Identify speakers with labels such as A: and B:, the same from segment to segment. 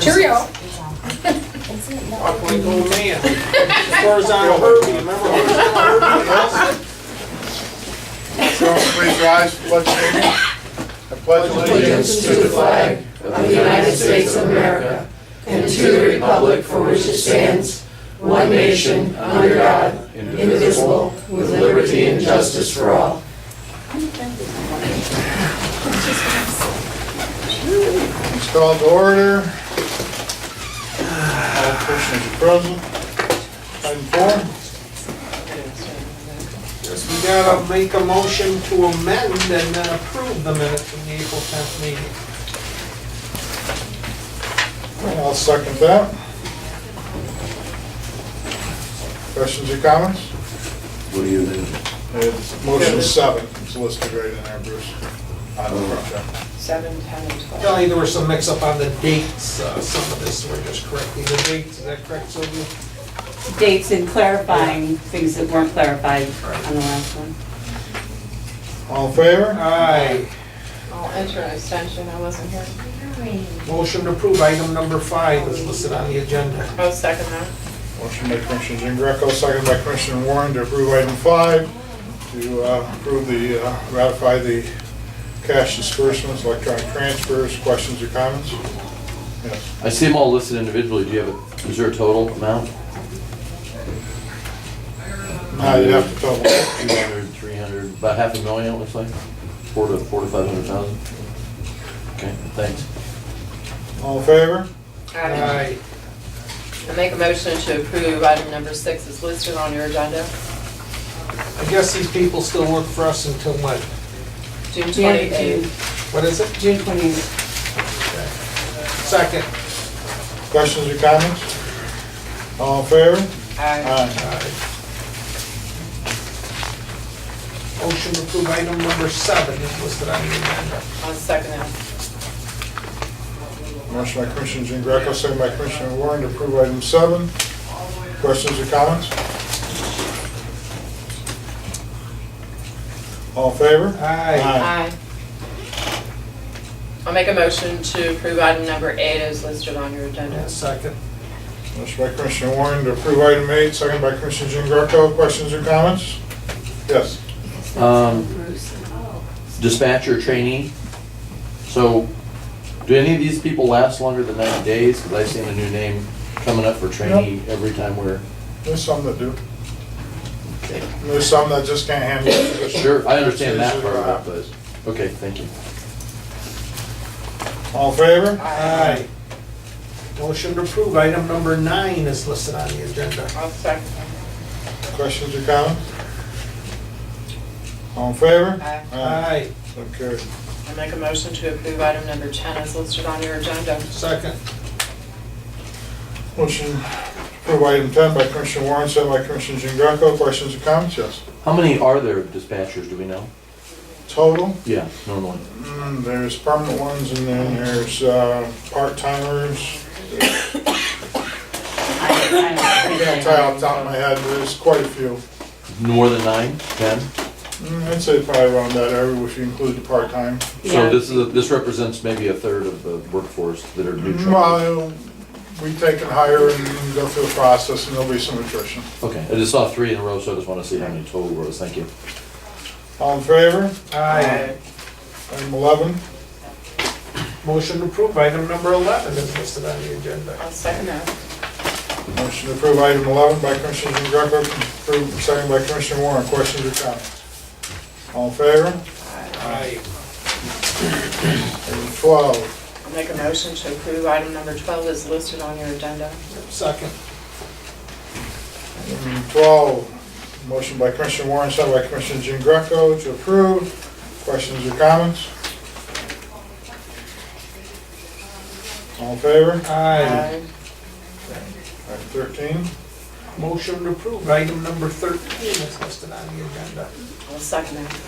A: Cheerio.
B: Walk like old man. Horizontal Herbie, remember Horizontal Herbie?
C: So please rise, pledge allegiance. I pledge
D: Allegiance to the flag of the United States of America and to the republic for which it stands, one nation, under God, indivisible, with liberty and justice for all.
C: It's called to order. All persons are present. Item 4.
B: Yes, we gotta make a motion to amend and then approve the minutes from the April 10th meeting.
C: I'll second that. Questions or comments?
D: What do you do?
C: It's motion 7. It's listed right in there, Bruce. On the front there.
A: 7, 10, and 12.
B: Kelly, there was some mix up on the dates, some of this, we're just correcting the dates, is that correct, Sylvia?
E: Dates and clarifying things that weren't clarified on the last one.
C: All in favor?
B: Aye.
A: I'll enter an extension, I wasn't here.
B: Motion to approve item number 5 is listed on the agenda.
A: I'll second that.
C: Motion by Commissioner Jean Greco, second by Commissioner Warren to approve item 5, to approve the, ratify the cash disbursements, electronic transfers. Questions or comments? Yes.
D: I see them all listed individually. Do you have is there a total amount?
C: No, you have to total.
D: 200, 300, about $500,000 it looks like? 400 to 500,000? Okay, thanks.
C: All in favor?
B: Aye.
A: I make a motion to approve item number 6 is listed on your agenda.
B: I guess these people still work for us until when?
A: June
E: Yeah,
A: 28th.
B: What is it?
E: June 28th.
B: Second.
C: Questions or comments? All in favor?
A: Aye.
C: Aye.
B: Aye. Motion to approve item number 7 is listed on the agenda.
A: I'll second that.
C: Motion by Commissioner Jean Greco, second by Commissioner Warren to approve item 7. Questions or comments? All in favor?
B: Aye.
A: Aye. I'll make a motion to approve item number 8 is listed on your agenda.
B: Second.
C: Motion by Commissioner Warren to approve item 8, second by Commissioner Jean Greco. Questions or comments? Yes.
D: Dispatcher trainee. So, do any of these people last longer than 90 days? Because I've seen a new name coming up for trainee every time we're...
C: There's some that do.
D: Okay.
C: There's some that just can't handle it.
D: Sure, I understand that part of it, but, okay, thank you.
C: All in favor?
B: Aye. Motion to approve item number 9 is listed on the agenda.
A: I'll second that.
C: Questions or comments? All in favor?
A: Aye.
B: Aye.
C: So carried.
A: I make a motion to approve item number 10 is listed on your agenda.
B: Second.
C: Motion to approve item 10 by Commissioner Warren, second by Commissioner Jean Greco. Questions or comments? Yes.
D: How many are there dispatchers, do we know?
C: Total?
D: Yeah, normally.
C: There's permanent ones and then there's part-timers. I can't tell off the top of my head, but there's quite a few.
D: More than 9, 10?
C: I'd say probably around that area if you include the part-time.
D: So this represents maybe a third of the workforce that are new trainees.
C: Well, we take and hire and go through the process and there'll be some attrition.
D: Okay, I just saw 3 in a row, so I just want to see how many total was. Thank you.
C: All in favor?
B: Aye.
C: Item 11.
B: Motion to approve item number 11 is listed on the agenda.
A: I'll second that.
C: Motion to approve item 11 by Commissioner Jean Greco, approved second by Commissioner Warren. Questions or comments? All in favor?
B: Aye.
C: Item 12.
A: I'll make a motion to approve item number 12 is listed on your agenda.
B: Second.
C: Item 12. Motion by Commissioner Warren, second by Commissioner Jean Greco to approve. Questions or comments? All in favor?
B: Aye.
C: Item 13.
B: Motion to approve item number 13 is listed on the agenda.
A: I'll second that.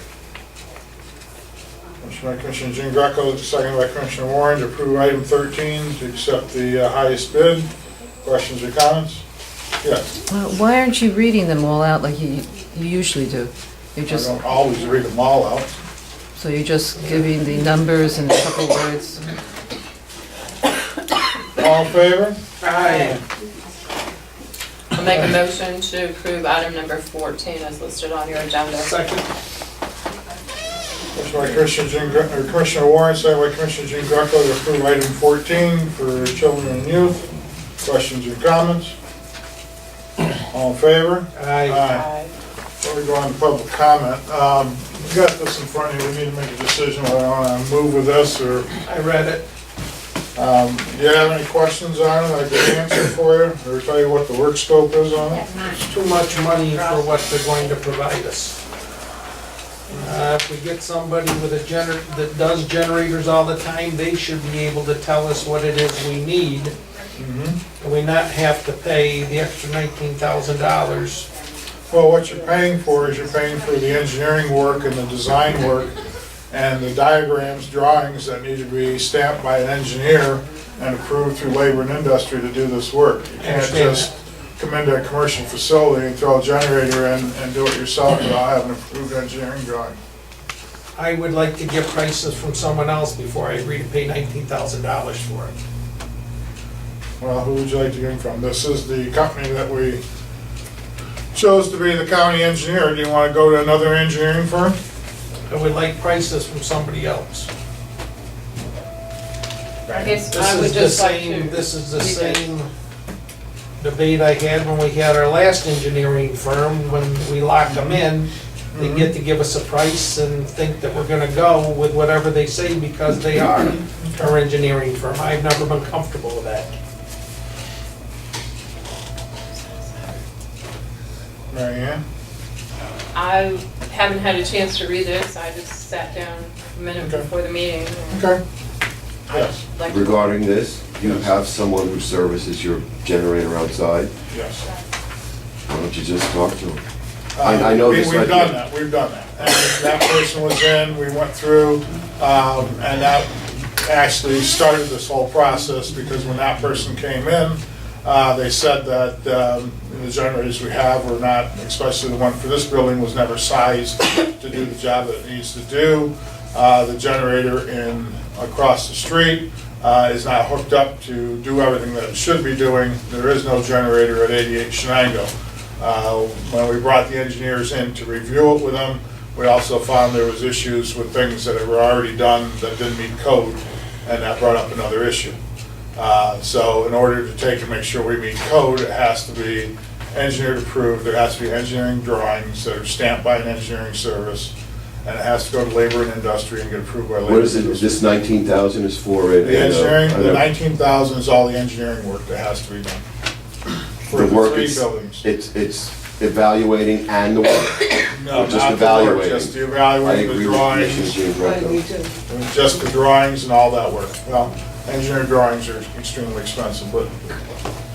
C: Motion by Commissioner Jean Greco, second by Commissioner Warren to approve item 13 to accept the highest bid. Questions or comments? Yes.
F: Why aren't you reading them all out like you usually do? You're
C: I
F: just,
C: don't always read them all out.
F: so you're just giving the numbers and a couple words?
C: All in favor?
B: Aye.
A: I'll make a motion to approve item number 14 as listed on your agenda.
B: Second.
C: Motion by Commissioner Warren, second by Commissioner Jean Greco to approve item 14 for children and youth. Questions or comments? All in favor?
B: Aye.
A: Aye.
C: Before we go on to public comment, we got this in front of you, we need to make a decision whether I want to move with this or,
B: I read it.
C: do you have any questions on it? I can answer for you, or tell you what the work scope is on it?
B: It's too much money for what they're going to provide us. If we get somebody with a that does generators all the time, they should be able to tell us what it is we need. And we not have to pay the extra $19,000.
C: Well, what you're paying for is you're paying for the engineering work and the design work and the diagrams, drawings that need to be stamped by an engineer and approved through labor and industry to do this work. You can't
B: Understand
C: just come into a commercial facility and throw a generator in and do it yourself without having an approved engineering drawing.
B: I would like to get prices from someone else before I agree to pay $19,000 for it.
C: Well, who would you like to get them from? This is the company that we chose to be the county engineer. Do you want to go to another engineering firm?
B: I would like prices from somebody else.
A: I guess
B: This
A: I would
B: is the
A: just like
B: same,
A: to.
B: this is the
A: leave it.
B: same debate I had when we had our last engineering firm. When we locked them in, they get to give us a price and think that we're gonna go with whatever they say because they are our engineering firm. I've never been comfortable with that.
C: Mary Ann?
A: I haven't had a chance to read this, I just sat down a minute
C: Okay.
A: before the meeting. and
C: Okay.
A: I'd
C: Yes,
A: like to-
G: Regarding this, you
C: Yes.
G: have someone who services your generator outside.
C: yes.
G: Why don't you just talk to him? I know this
C: We've
G: might
C: done
G: be-
C: that, we've done that. And that person was in, we went through, and that actually started this whole process because when that person came in, they said that the generators we have were not, especially the one for this building, was never sized to do the job that it needs to do. The generator across the street is not hooked up to do everything that it should be doing. There is no generator at 88 Shenango. When we brought the engineers in to review it with them, we also found there was issues with things that were already done that didn't meet code, and that brought up another issue. So in order to take and make sure we meet code, it has to be engineered approved, there has to be engineering drawings that are stamped by an engineering service, and it has to go to labor and industry and get approved by labor
G: What
C: and
G: is it,
C: industry.
G: this 19,000 is for it?
C: The engineering, the 19,000 is all the engineering work that has to be done. For
G: The
C: the
G: work
C: three
G: is,
C: buildings.
G: it's evaluating and the work.
C: No,
G: just
C: not the work,
G: evaluating.
C: just the
G: I
C: evaluating, the
G: agree with Commissioner
C: drawings,
G: Jean Greco.
C: just the drawings and all that work. Well, engineering drawings are extremely expensive, but.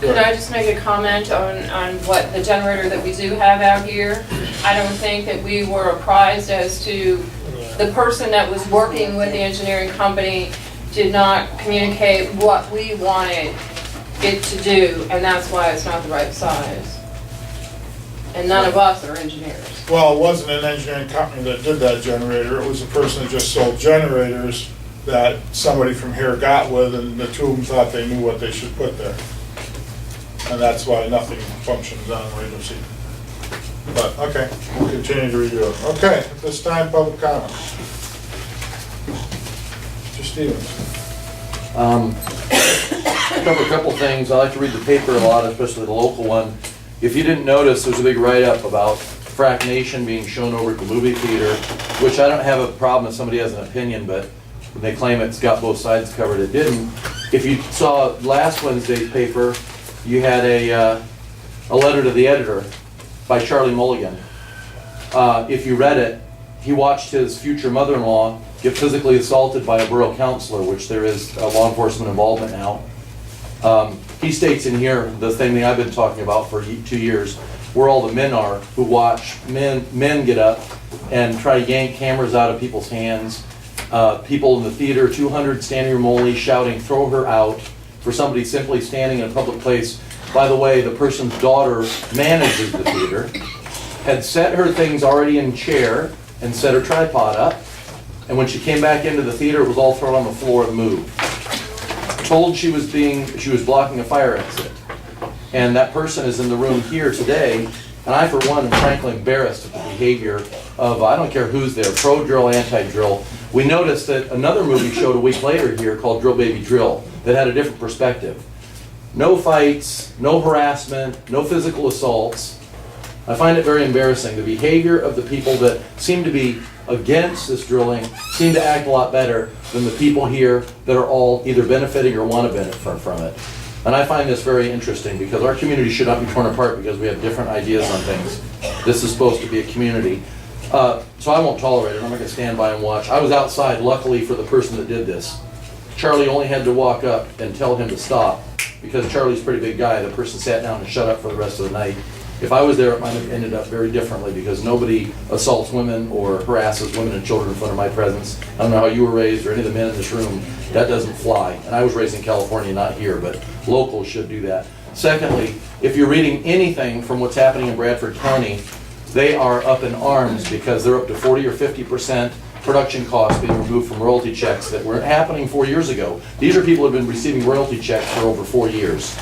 A: Could I just make a comment on what the generator that we do have out here? I don't think that we were apprised as to, the person that was working with the engineering company did not communicate what we wanted it to do, and that's why it's not the right size. And none of us are engineers.
C: Well, it wasn't an engineering company that did that generator, it was a person that just sold generators that somebody from here got with, and the two of them thought they knew what they should put there. And that's why nothing functions on radio seat. But, okay, we'll continue to review it. Okay, at this time, public comment. Mr. Stevens.
H: Cover a couple things. I like to read the paper a lot, especially the local one. If you didn't notice, there's a big write-up about Frack Nation being shown over at the movie theater, which I don't have a problem if somebody has an opinion, but when they claim it's got both sides covered, it didn't. If you saw last Wednesday's paper, you had a letter to the editor by Charlie Mulligan. If you read it, he watched his future mother-in-law get physically assaulted by a borough councilor, which there is law enforcement involvement now. He states in here the thing that I've been talking about for 2 years, where all the men are who watch men get up and try to yank cameras out of people's hands. People in the theater, 200 standing room only, shouting, "Throw her out," for somebody simply standing in a public place. By the way, the person's daughter manages the theater, had set her things already in chair and set her tripod up, and when she came back into the theater, it was all thrown on the floor and moved. told she was blocking a fire exit. And that person is in the room here today, and I, for one, am frankly embarrassed at the behavior of, I don't care who's there, pro-drill, anti-drill. We noticed that another movie showed a week later here called Drill Baby Drill that had a different perspective. No fights, no harassment, no physical assaults. I find it very embarrassing. The behavior of the people that seem to be against this drilling seem to act a lot better than the people here that are all either benefiting or want to benefit from it. And I find this very interesting because our community should not be torn apart because we have different ideas on things. This is supposed to be a community. So I won't tolerate it. I'm not going to stand by and watch. I was outside, luckily, for the person that did this. Charlie only had to walk up and tell him to stop because Charlie's a pretty big guy. The person sat down and shut up for the rest of the night. If I was there, it might have ended up very differently because nobody assaults women or harasses women and children in front of my presence. I don't know how you were raised or any of the men in this room. That doesn't fly. And I was raised in California, not here, but locals should do that. Secondly, if you're reading anything from what's happening in Bradford County, they are up in arms because they're up to 40 or 50% production costs being removed from royalty checks that weren't happening 4 years ago. These are people who have been receiving royalty checks for over 4 years.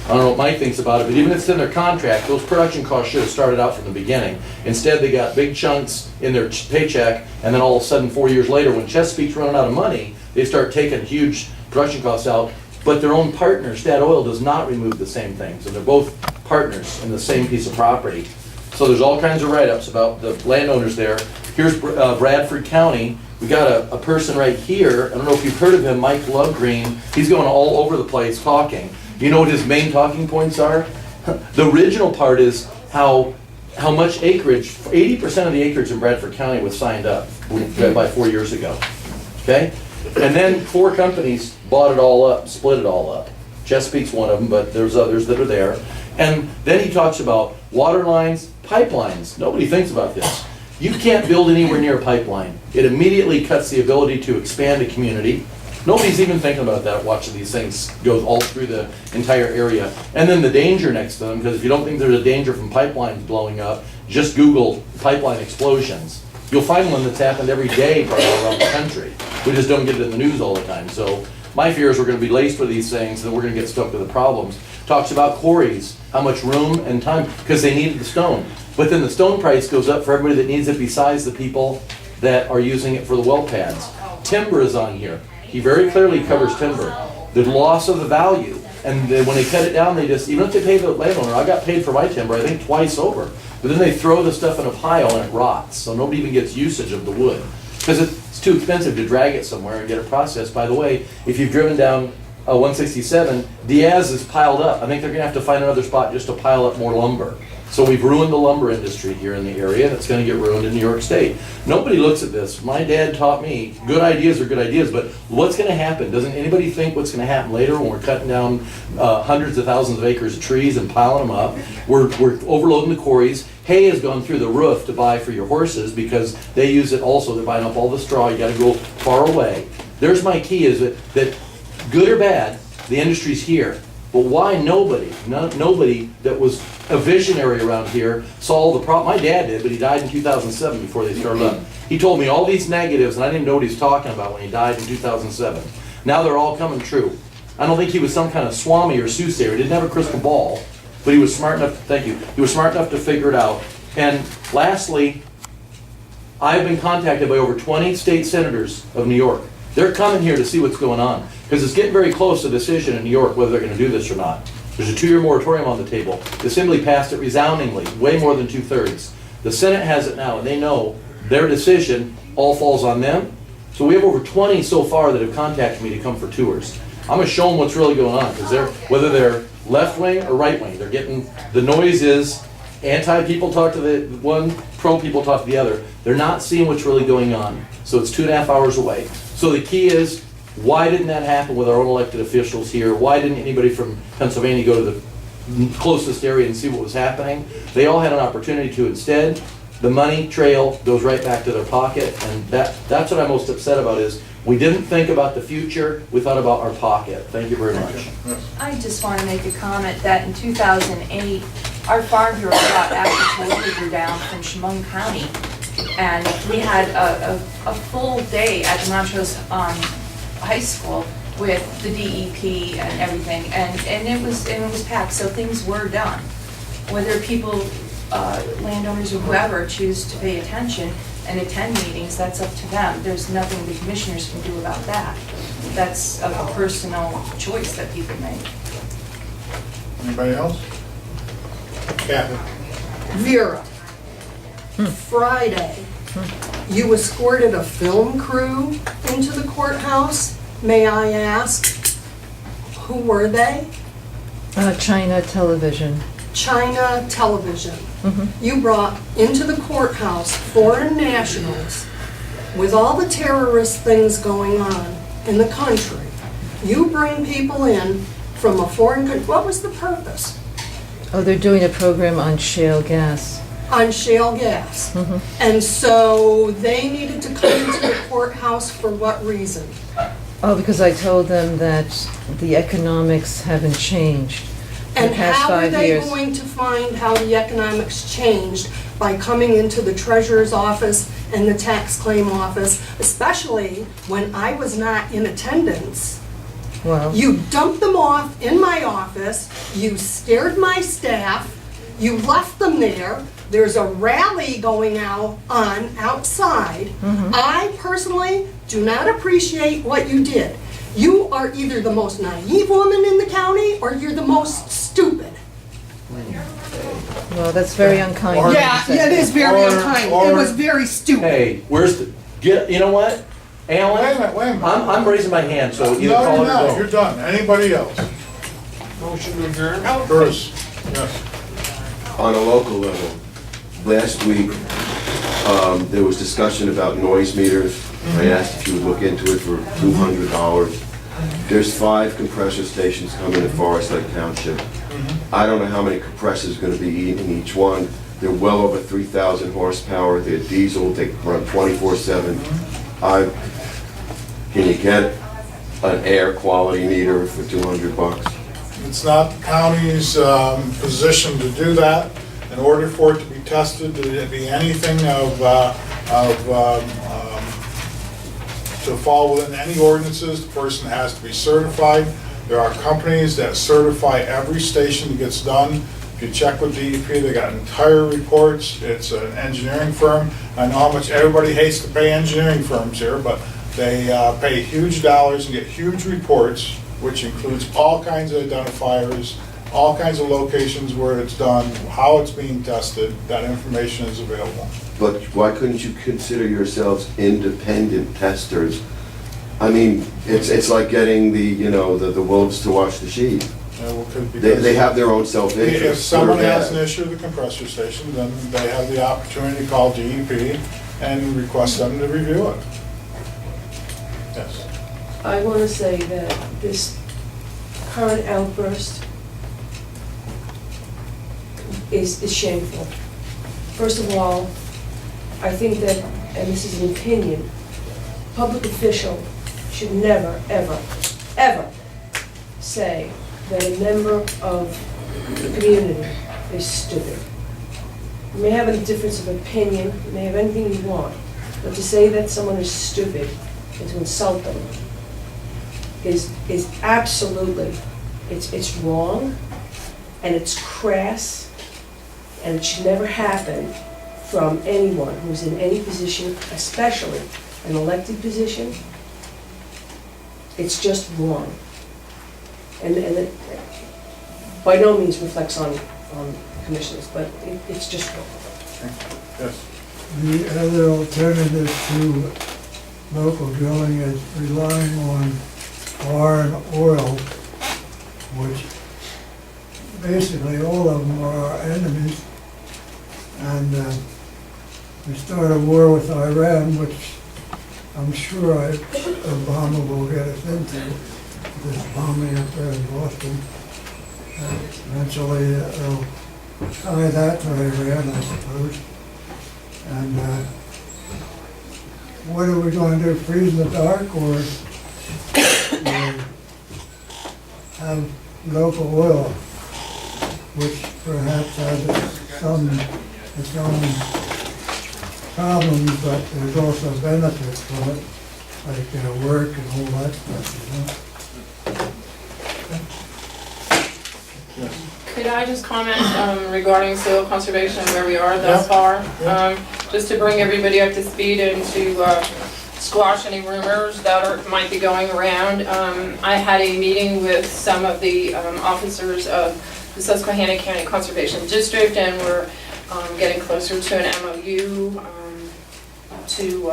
H: I don't know what Mike thinks about it, but even if it's in their contract, those production costs should have started out from the beginning. Instead, they got big chunks in their paycheck, and then all of a sudden, 4 years later, when Chesapeake's running out of money, they start taking huge production costs out, but their own partner, Stat Oil, does not remove the same things, and they're both partners in the same piece of property. So there's all kinds of write-ups about the landowners there. Here's Bradford County. We got a person right here, I don't know if you've heard of him, Mike Lovegreen. He's going all over the place talking. You know what his main talking points are? The original part is how much acreage, 80% of the acreage in Bradford County was signed up by 4 years ago, okay? And then 4 companies bought it all up, split it all up. Chesapeake's one of them, but there's others that are there. And then he talks about water lines, pipelines. Nobody thinks about this. You can't build anywhere near a pipeline. It immediately cuts the ability to expand a community. Nobody's even thinking about that, watching these things go all through the entire area. And then the danger next to them, because if you don't think there's a danger from pipelines blowing up, just Google pipeline explosions. You'll find one that's happened every day probably around the country. We just don't get it in the news all the time. So my fear is we're going to be laced with these things and we're going to get stuck with the problems. Talks about quarries, how much room and time, because they needed the stone. But then the stone price goes up for everybody that needs it besides the people that are using it for the well pads. Timber is on here. He very clearly covers timber. The loss of the value. And then when they cut it down, they just, even if they pay the landowner, I got paid for my timber, I think twice over. But then they throw the stuff in a pile and it rots. So nobody even gets usage of the wood. Because it's too expensive to drag it somewhere and get it processed. By the way, if you've driven down 167, Diaz is piled up. I think they're going to have to find another spot just to pile up more lumber. So we've ruined the lumber industry here in the area, and it's going to get ruined in New York State. Nobody looks at this. My dad taught me, good ideas are good ideas, but what's going to happen? Doesn't anybody think what's going to happen later when we're cutting down hundreds of thousands of acres of trees and piling them up? We're overloading the quarries. Hay has gone through the roof to buy for your horses because they use it also. They're buying up all the straw. You got to go far away. There's my key, is that good or bad, the industry's here. But why nobody that was a visionary around here saw the problem? My dad did, but he died in 2007 before they started up. He told me all these negatives, and I didn't know what he was talking about when he died in 2007. Now they're all coming true. I don't think he was some kind of Swami or soothsayer. He didn't have a crystal ball, but he was smart enough to, thank you, he was smart enough to figure it out. And lastly, I've been contacted by over 20 state senators of New York. They're coming here to see what's going on, because it's getting very close to a decision in New York whether they're going to do this or not. There's a 2-year moratorium on the table. The Assembly passed it resoundingly, way more than 2/3. The Senate has it now, and they know their decision all falls on them. So we have over 20 so far that have contacted me to come for tours. I'm going to show them what's really going on, because whether they're left wing or right wing, they're getting, the noise is anti-people talk to the one, pro-people talk to the other. They're not seeing what's really going on. So it's 2.5 hours away. So the key is, why didn't that happen with our own elected officials here? Why didn't anybody from Pennsylvania go to the closest area and see what was happening? They all had an opportunity to. Instead, the money trail goes right back to their pocket, and that's what I'm most upset about, is we didn't think about the future, we thought about our pocket. Thank you very much.
I: I just want to make a comment that in 2008, our farm bureau brought agriculture down from Chemung County, and we had a full day at Montrose High School with the DEP and everything, and it was packed, so things were done. Whether people, landowners or whoever choose to pay attention and attend meetings, that's up to them. There's nothing the commissioners can do about that. That's a personal choice that people make.
C: Anybody else? Cathy?
D: Vera, Friday, you escorted a film crew into the courthouse. May I ask, who were they?
F: China Television.
D: China Television.
F: Mhm.
D: You brought into the courthouse foreign nationals with all the terrorist things going on in the country. You bring people in from a foreign country. What was the purpose?
F: Oh, they're doing a program on shale gas.
D: On shale gas.
F: Mhm.
D: And so they needed to come into the courthouse for what reason?
F: Oh, because I told them that the economics haven't changed in
D: And
F: the past
D: how are
F: 5
D: they
F: years.
D: going to find how the economics changed by coming into the treasurer's office and the tax claim office, especially when I was not in attendance?
F: Well,
D: You dumped them off in my office, you scared my staff, you left them there, there's a rally going on outside. I personally do not appreciate what you did. You are either the most naive woman in the county, or you're the most stupid.
F: well, that's very unkind.
C: Or-
F: of you to
D: Yeah,
F: say.
D: it is very
C: Or-
D: unkind.
C: or-
D: It was very stupid.
H: Hey, where's the, you know what? Alan?
C: Wait a minute.
H: I'm raising my hand, so either
C: No,
H: call
C: you're
H: it or
C: not, you're
H: don't.
C: done. Anybody else?
B: Motion to adjourn?
C: Bruce? Yes.
G: On a local level, last week, there was discussion about noise meters. I asked if you would look into it for $200. There's 5 compressor stations coming to Forest Lake Township. I don't know how many compressors are gonna be in each one. They're well over 3,000 horsepower. They're diesel, they run 24/7. Can you get an air quality meter for $200?
C: It's not the county's position to do that. In order for it to be tested, to be anything to fall within any ordinances, the person has to be certified. There are companies that certify every station that gets done. If you check with DEP, they got entire reports. It's an engineering firm. I know how much everybody hates to pay engineering firms here, but they pay huge dollars and get huge reports, which includes all kinds of identifiers, all kinds of locations where it's done, how it's being tested. That information is available.
G: But why couldn't you consider yourselves independent testers? I mean, it's like getting the wolves to watch the sheep. They have their own self-interest.
C: If someone
G: good or
C: has
G: bad.
C: an issue with the compressor station, then they have the opportunity to call DEP and request them to review it. Yes.
J: I want to say that this current outburst is shameful. First of all, I think that, and this is an opinion, a public official should never, ever, ever say that a member of the community is stupid. You may have a difference of opinion, you may have anything you want, but to say that someone is stupid and to insult them is absolutely, it's wrong, and it's crass, and it should never happen from anyone who's in any position, especially an elected position. It's just wrong. And it by no means reflects on commissioners, but it's just wrong.
C: Yes.
K: The other alternative to local drilling is relying on foreign oil, which basically all of them are our enemies. And we start a war with Iran, which I'm sure Obama will get us into, this bombing up there in Boston. Eventually it'll tie that to Iran, I suppose. And what are we going to do, freeze in the dark, or have local oil, which perhaps has its own problems, but there's also benefits from it, like work and all that stuff,
A: Could I just comment regarding soil conservation and where we are thus far? Just to bring everybody up to speed and to squash any rumors that might be going around. I had a meeting with some of the officers of the Susquehanna County Conservation District, and we're getting closer to an MOU to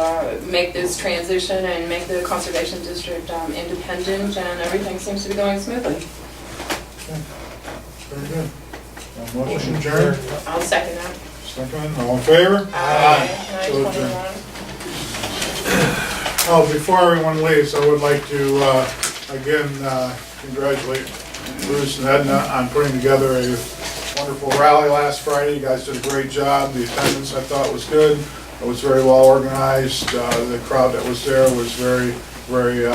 A: make this transition and make the Conservation District independent, and everything seems to be going smoothly.
C: Very good. Motion adjourned.
A: I'll second that.
C: Second, all in favor?
A: Aye.
C: So adjourned. Oh, before everyone leaves, I would like to, again, congratulate Bruce and Edna on putting together a wonderful rally last Friday. You guys did a great job. The attendance, I thought, was good. It was very well organized. The crowd that was there was very, very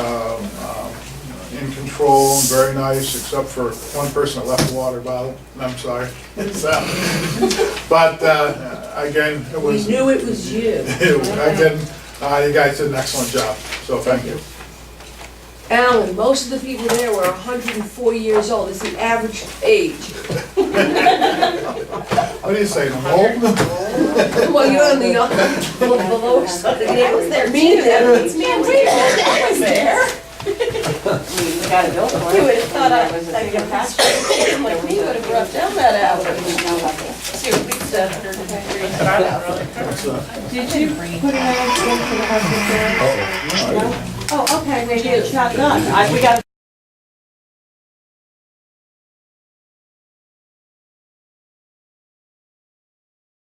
C: in control and very nice, except for one person that left the water bottle. I'm sorry. But again, it was...
J: We knew it was you.
C: Again, you guys did an excellent job, so thank you.
J: Alan, most of the people there were 104 years old. It's the average age.
C: What do you say, I'm old?
J: Well, you're on the below side. It was there. Me and Edna. It's me and Rita. I was there.
E: We got a bill for it.
J: You would have thought I
E: was
J: like a pastor like me would have rubbed down that alley.
A: See, at least 153, but I don't really remember.
E: Did you put an ad in for the hospital? No? Oh, okay, maybe it's not done. We got